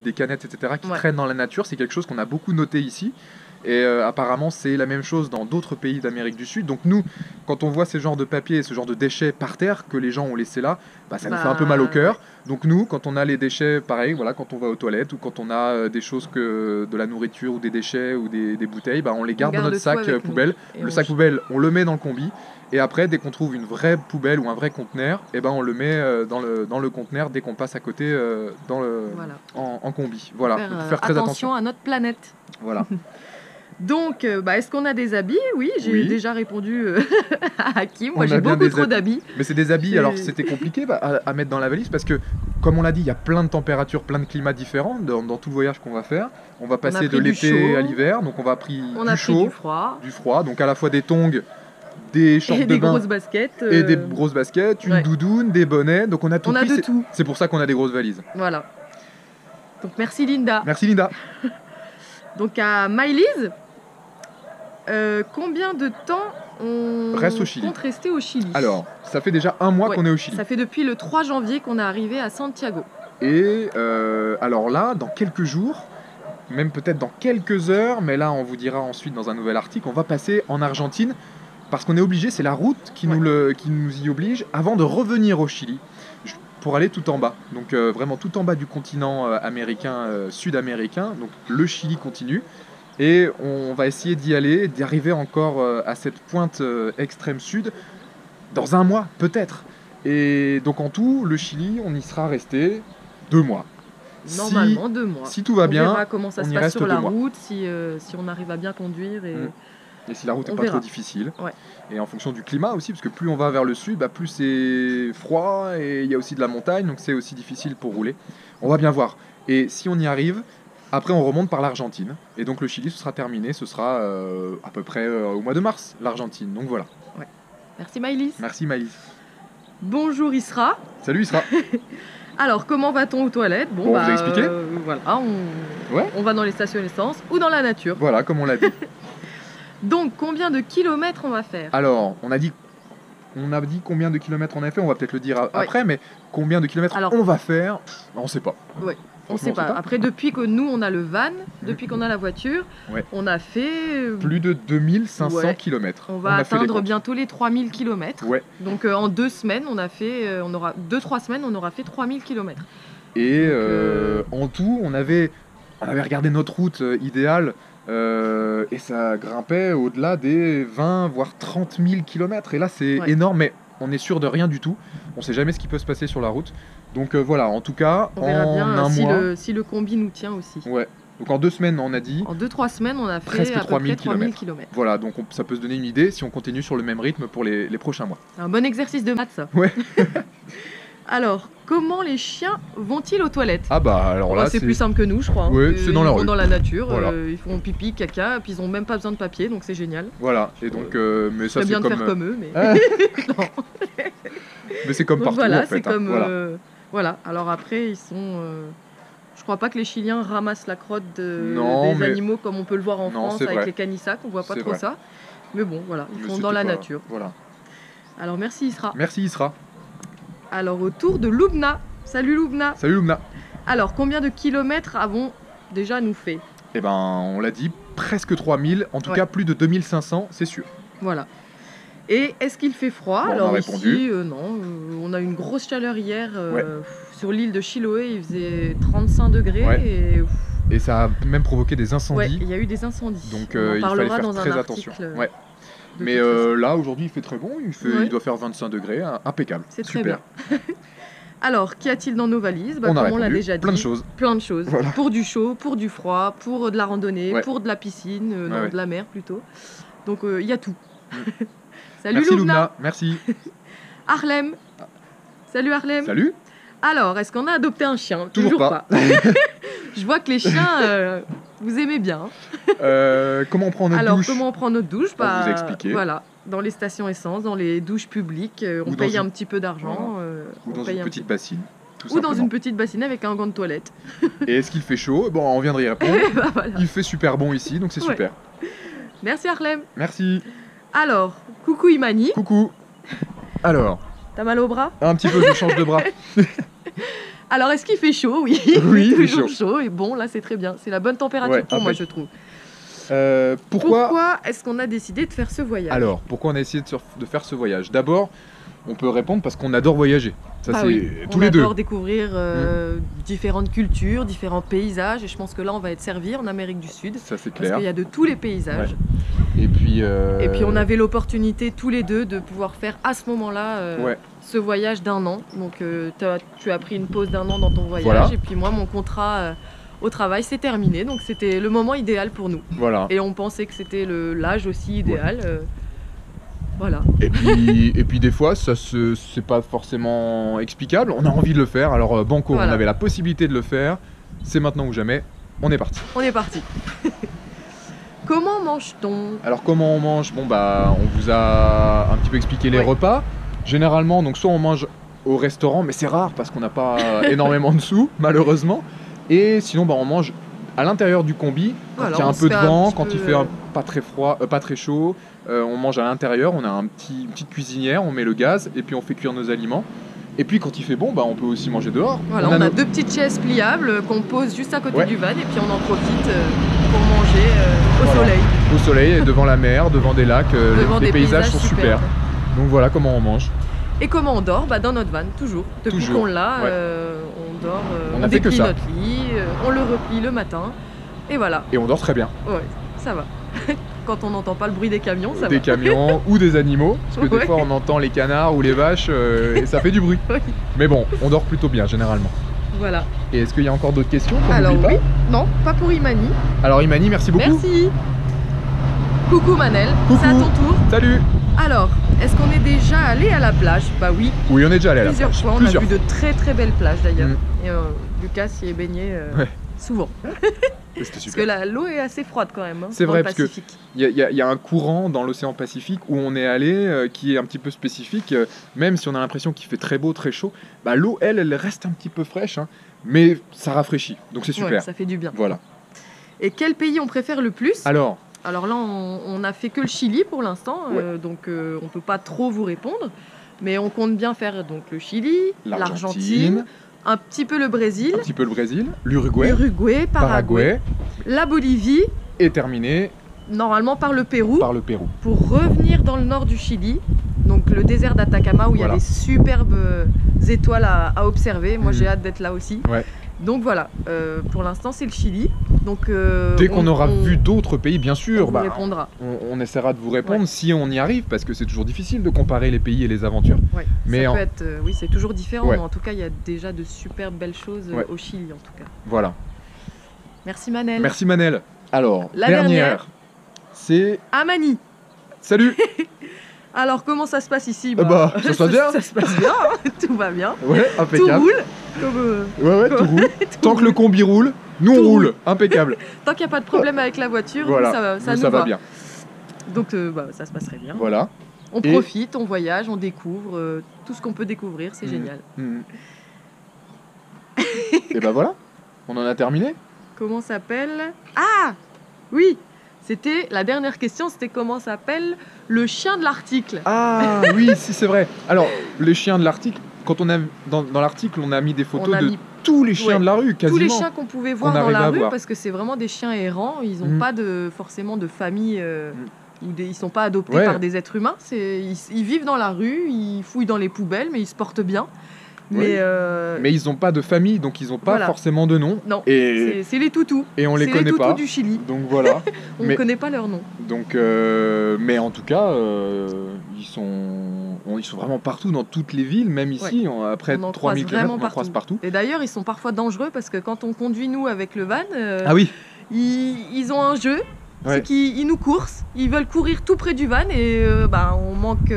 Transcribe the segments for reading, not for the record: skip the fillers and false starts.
des canettes, etc., qui Ouais. traînent dans la nature. C'est quelque chose qu'on a beaucoup noté ici. Et apparemment, c'est la même chose dans d'autres pays d'Amérique du Sud. Donc nous, quand on voit ces genres de papiers, ce genre de déchets par terre que les gens ont laissé là, bah, ça nous fait un peu mal au cœur. Donc nous, quand on a les déchets, pareil, voilà, quand on va aux toilettes ou quand on a des choses que de la nourriture ou des déchets ou des bouteilles, bah, on les garde dans notre tout sac avec nous. poubelle. Et Le on sac jette. poubelle, on le met dans le combi. Et après, dès qu'on trouve une vraie poubelle ou un vrai conteneur, et ben on le met dans le conteneur dès qu'on passe à côté Voilà. en combi. Voilà, Faire, faut faire très attention. à notre planète. Voilà. Donc, est-ce qu'on a des habits? Oui, j'ai Oui. déjà répondu à Hakim. On Moi, a j'ai bien beaucoup des trop habits. d'habits. Mais c'est des habits, C'est- alors c'était compliqué à mettre dans la valise parce que, comme on l'a dit, il y a plein de températures, plein de climats différents dans tout le voyage qu'on va faire. On va passer de pris du l'été chaud. à l'hiver, donc on va pris On du a pris chaud, du froid. du froid, donc à la fois des tongs, des shorts Et de des bain grosses baskets. et des grosses baskets, une ouais. doudoune, des bonnets, donc on a tout On a pris. de c'est- tout. C'est pour ça qu'on a des grosses valises. Voilà. Donc, merci Linda. Merci Linda. Donc, à Maëlys, combien de temps on Reste au Chili. compte rester au Chili? Alors, ça fait déjà un mois Ouais, qu'on est au Chili. Ça fait depuis le 3 janvier qu'on est arrivé à Santiago. Et alors là, dans quelques jours, même peut-être dans quelques heures, mais là on vous dira ensuite dans un nouvel article, on va passer en Argentine parce qu'on est obligé, c'est la route qui nous y oblige avant de revenir au Chili pour aller tout en bas. Donc vraiment tout en bas du continent américain, sud-américain. Donc le Chili continue. Et on va essayer d'y aller, d'y arriver encore à cette pointe extrême sud dans un mois peut-être. Et donc en tout, le Chili, on y sera resté 2 mois. Normalement, 2 mois. Si tout va On bien, verra comment ça on se y passe reste sur la 2 mois. route, si on arrive à bien conduire. Et... Et si la route On n'est pas verra. trop difficile. Ouais. Et en fonction du climat aussi, parce que plus on va vers le sud, bah, plus c'est froid et il y a aussi de la montagne, donc c'est aussi difficile pour rouler. On va bien voir. Et si on y arrive, après on remonte par l'Argentine. Et donc le Chili, ce sera terminé, ce sera à peu près au mois de mars, l'Argentine. Donc voilà. Merci Maëlys. Merci Maïs. Bonjour Isra. Salut Isra. Alors, comment va-t-on aux toilettes? Bon, on vous a expliqué Voilà, Ouais. on va dans les stations d'essence ou dans la nature. Voilà, comme on l'a dit. Donc, combien de kilomètres on va faire? Alors, on a dit combien de kilomètres on a fait, on va peut-être le dire après, mais combien de kilomètres Alors- on va faire, on ne sait pas. On sait Franchement, pas. Après, depuis que nous, on a le van, depuis qu'on a la voiture, Ouais. on a fait... Plus de 2500 Ouais. kilomètres. On va a fait les atteindre comptes. bientôt les 3000 km. Ouais. Donc, en 2 semaines, on a fait... 2-3 semaines, on aura fait 3000 km. Et Donc, en tout, on avait regardé notre route idéale et ça grimpait au-delà des 20 voire 30 000 kilomètres. Et là, c'est Ouais. énorme, mais on est sûr de rien du tout. On sait jamais ce qui peut se passer sur la route. Donc voilà, en tout cas, On verra en bien un mois. si le combi nous tient aussi. Ouais. Donc en 2 semaines, on a dit. En 2-3 semaines, on a fait Presque à peu 3000 près 3000 km. Voilà, donc ça peut se donner une idée si on continue sur le même rythme pour les prochains mois. Un bon exercice de maths, ça. Ouais. Alors, comment les chiens vont-ils aux toilettes? Ah bah alors là, C'est plus simple que nous, je crois. Ouais, c'est dans la ils vont rue. dans la nature, Voilà. ils font pipi, caca, puis ils ont même pas besoin de papier, donc c'est génial. Voilà, et donc, mais ça C'est c'est bien de comme, faire comme eux, mais... Ah. Non. mais c'est comme Donc partout voilà, en fait. c'est hein. comme... Voilà. Voilà, alors après, ils sont... Je crois pas que les Chiliens ramassent la crotte Non, des mais- animaux comme on peut le voir en Non, France c'est avec vrai. les canissacks, on voit pas C'est trop vrai. ça. Mais bon, voilà, ils Mais font c'était dans la pas- nature. Voilà. Alors merci Isra. Merci Isra. Alors au tour de Loubna. Salut Loubna. Salut Lumna. Alors combien de kilomètres avons déjà nous fait? Eh ben, on l'a dit, presque 3000, en tout Ouais. cas plus de 2500, c'est sûr. Voilà. Et est-ce qu'il fait froid? Bon, on a Alors répondu. ici, non. On a eu une grosse chaleur hier Ouais. sur l'île de Chiloé. Il faisait 35 degrés. Ouais. Et Et ça a même provoqué des ouais, incendies. il y a eu des incendies. Donc On en il fallait parlera faire dans très un attention. article. Ouais. de Mais toute façon. là aujourd'hui il fait très bon, Ouais. il doit faire 25 degrés, impeccable. C'est très Super. bien. Alors, qu'y a-t-il dans nos valises? On a Comme on l'a répondu, déjà dit, plein de choses. plein de choses. Voilà. Pour du chaud, pour du froid, pour de la randonnée, Ouais. pour de la piscine, non, ouais. de la mer plutôt. Donc il y a tout. Salut Merci Loubna. Lumna, merci. Harlem. Salut Harlem. Salut. Alors, est-ce qu'on a adopté un chien? Toujours pas. Je vois que les chiens, vous aimez bien. Comment on prend notre Alors, douche comment on prend notre douche? On vous a expliqué. Voilà, dans les stations essence, dans les douches publiques, on Ou dans paye une- un petit peu d'argent. Ou on dans paye une un petite petit- bassine. Tout Ou dans simplement. une petite bassine avec un gant de toilette. Et est-ce qu'il fait chaud? Bon, on vient de y répondre. Bah, voilà. Il fait super bon ici, donc c'est Ouais. super. Merci Harlem. Merci. Alors, coucou Imani, Coucou. Alors, t'as mal au bras? un petit peu, je change de bras. Alors, est-ce qu'il fait chaud? Oui, Oui, il fait toujours chaud. Et bon, là, c'est très bien. C'est la bonne température Ouais, pour moi, après- je trouve. Pourquoi est-ce qu'on a décidé de faire ce voyage? Alors, pourquoi on a essayé de faire ce voyage? D'abord, on peut répondre parce qu'on adore voyager. Ça, Bah c'est oui, tous on les deux. adore découvrir différentes cultures, différents paysages. Et je pense que là, on va être servi en Amérique du Sud. Ça, c'est Parce clair. qu'il y a de tous les paysages. Et puis, Et puis on avait l'opportunité tous les deux de pouvoir faire à ce moment-là Ouais. ce voyage d'1 an. Donc tu as pris une pause d'1 an dans ton voyage. Voilà. Et puis moi, mon contrat au travail s'est terminé. Donc c'était le moment idéal pour nous. Voilà. Et on pensait que c'était l'âge aussi idéal. Voilà. Et puis des fois, c'est pas forcément explicable. On a envie de le faire. Alors banco, Voilà. on avait la possibilité de le faire. C'est maintenant ou jamais. On est parti. On est parti. Comment mange-t-on? Alors comment on mange? Bon bah, on vous a un petit peu expliqué les Ouais. repas. Généralement, donc soit on mange au restaurant, mais c'est rare parce qu'on n'a pas énormément de sous, malheureusement. Et sinon, bah, on mange à l'intérieur du combi quand Voilà, il y a on un se peu de fait un vent, petit quand peu, il fait pas très froid, pas très chaud. On mange à l'intérieur. On a une petite cuisinière, on met le gaz et puis on fait cuire nos aliments. Et puis quand il fait bon, bah, on peut aussi manger dehors. Voilà, on a nos- 2 petites chaises pliables qu'on pose juste à côté Ouais. du van et puis on en profite pour manger au Voilà. soleil. au soleil, devant la mer, devant des lacs. Devant les des paysages sont super. superbes. Donc voilà comment on mange. Et comment on dort? Bah, dans notre van, toujours. Depuis Toujours, qu'on l'a, ouais. on dort, On on a fait que déplie ça. notre lit, on le replie le matin. Et voilà, Et on dort très bien. ouais, ça va. Quand on n'entend pas le bruit des camions, ça Des va. camions ou des animaux, parce que Ouais. des fois on entend les canards ou les vaches et ça fait du bruit. Oui. Mais bon, on dort plutôt bien généralement. Voilà. Et est-ce qu'il y a encore d'autres questions qu'on Alors n'oublie pas oui, non, pas pour Imani. Alors Imani, merci beaucoup. Merci. Coucou Manel, Coucou. c'est à ton tour. Salut. Alors, est-ce qu'on est déjà allé à la plage? Bah oui, Oui, on est déjà allé à la plusieurs plage. fois. On Plusieurs a vu de très très belles plages d'ailleurs. Mm. Et Lucas y est baigné Ouais. souvent. C'était Parce super. que l'eau est assez froide quand même. Hein, C'est dans vrai, le parce que Pacifique. Il y a un courant dans l'océan Pacifique où on est allé qui est un petit peu spécifique. Même si on a l'impression qu'il fait très beau, très chaud, bah, l'eau, elle reste un petit peu fraîche, hein, mais ça rafraîchit. Donc c'est super. Ouais, ça fait du bien. Voilà. Et quel pays on préfère le plus? Alors, Alors là, on a fait que le Chili pour l'instant, Ouais. donc on peut pas trop vous répondre. Mais on compte bien faire donc le Chili, l'Argentine, un petit peu le Brésil, un petit peu le Brésil, l'Uruguay, l'Uruguay, Paraguay, Paraguay, la Bolivie, et terminé normalement par le Pérou, par le Pérou. pour revenir dans le nord du Chili, donc le désert d'Atacama où il y a Voilà. des superbes étoiles à observer. Moi Mhm. j'ai hâte d'être là aussi. Ouais. Donc voilà, pour l'instant c'est le Chili. Donc, Dès qu'on aura vu d'autres pays, bien on sûr, vous bah, répondra. on essaiera de vous répondre si on y arrive, parce que c'est toujours difficile de comparer les pays et les aventures. Ouais, Mais ça en- peut être, oui, c'est toujours différent, Ouais. mais en tout cas, il y a déjà de super belles choses Ouais. au Chili, en tout cas. Voilà. Merci Manel. Merci Manel. Alors, La dernière, dernière. c'est... Amani. Salut. Alors, comment ça se passe ici? Bah, ça se passe bien. Ça se passe bien, hein, tout va bien. Ouais, Tout impeccable. roule. Comme, Ouais, tout roule. Tant que le combi roule, nous on Tout roule. roule. Impeccable. Tant qu'il n'y a pas de problème avec la voiture, Voilà, ça nous, nous ça va. va bien. Donc, bah, ça se passerait bien. Voilà. On Et- profite, on voyage, on découvre tout ce qu'on peut découvrir, c'est Mhm. génial. Et bah voilà, on en a terminé. Comment s'appelle? Ah oui, c'était la dernière question, c'était comment s'appelle le chien de l'article. Ah oui, si c'est vrai. Alors, les chiens de l'article, quand on a dans l'article, on a mis des photos On a de mis tous les chiens Ouais, de la rue, quasiment. tous les chiens qu'on pouvait voir qu'on dans arrivait la à rue, voir. parce que c'est vraiment des chiens errants, ils n'ont Mhm. pas forcément de famille, ou ils sont pas adoptés Ouais. par des êtres humains. Ils vivent dans la rue, ils fouillent dans les poubelles, mais ils se portent bien. Oui. Mais ils n'ont pas de famille, donc ils n'ont pas Voilà. forcément de nom. Non, Et, c'est les toutous. et on les C'est connaît toutous pas. du Chili. Donc voilà. On ne Mais- connaît pas leur nom. Donc, mais en tout cas, ils sont vraiment partout dans toutes les villes, même ici. Après On en 3000 croise km, vraiment on en croise partout. Et d'ailleurs, ils sont parfois dangereux parce que quand on conduit nous avec le van, Ah oui. ils ont un jeu. Ouais. C'est qu'ils nous coursent, ils veulent courir tout près du van et on manque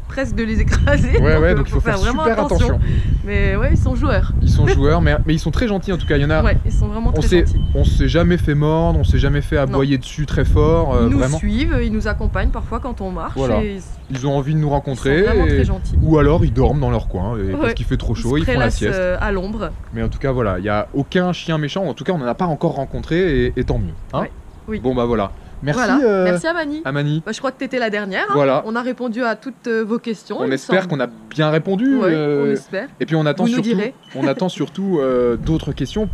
presque de les écraser. Ouais, donc il faut faire vraiment super attention. Mais ouais, ils sont joueurs. Ils sont joueurs, mais ils sont très gentils en tout cas. Il y en a. Ouais, ils sont vraiment On très s'est, gentils. on s'est jamais fait mordre, on s'est jamais fait aboyer dessus très fort, Ils nous vraiment. suivent, ils nous accompagnent parfois quand on marche. Voilà. Et Ils ont envie de nous ils rencontrer, sont vraiment et- très gentils. ou alors ils dorment dans leur coin, et parce Ouais. qu'il fait trop chaud, ils ils se font la prélassent sieste. à l'ombre. Mais en tout cas, voilà, il n'y a aucun chien méchant, en tout cas on n'en a pas encore rencontré, et tant mieux. Hein Ouais. Oui. Bon bah voilà. Merci, Voilà. Merci Amani. Amani. Bah, je crois que tu étais la dernière. Hein. Voilà. On a répondu à toutes vos questions. On il me espère semble. qu'on a bien répondu. Ouais, on espère. Et puis on attend Vous nous surtout, direz. d'autres questions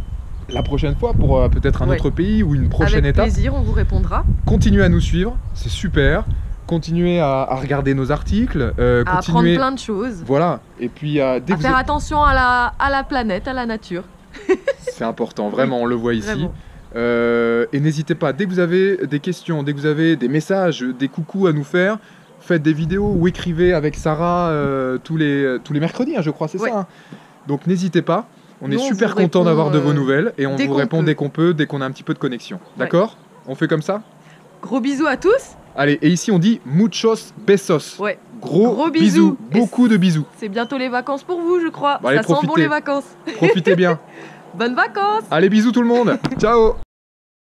la prochaine fois pour peut-être un Ouais. autre pays ou une prochaine Avec étape. plaisir, on vous répondra. Continuez à nous suivre, c'est super. Continuez à regarder nos articles. À apprendre Continuez, plein de choses. voilà. Et puis dès À que vous faire êtes- attention à la planète, à la nature. c'est important, vraiment, on le voit ici. Vraiment. Et n'hésitez pas, dès que vous avez des questions, dès que vous avez des messages, des coucous à nous faire, faites des vidéos ou écrivez avec Sarah tous les mercredis, hein, je crois, c'est Ouais. ça. Hein. Donc n'hésitez pas, on Nous, est on super vous content répond, d'avoir de vos nouvelles et on dès vous qu'on répond peut. dès qu'on peut, dès qu'on a un petit peu de connexion. D'accord? On fait comme ça? Gros bisous à tous. Allez, et ici on dit muchos besos. Ouais. Gros, Gros bisous, bisous. Et beaucoup de bisous. C'est bientôt les vacances pour vous, je crois. Bon, allez, Ça sent bon profitez. les vacances. Profitez bien. Bonnes vacances. Allez, bisous tout le monde. Ciao.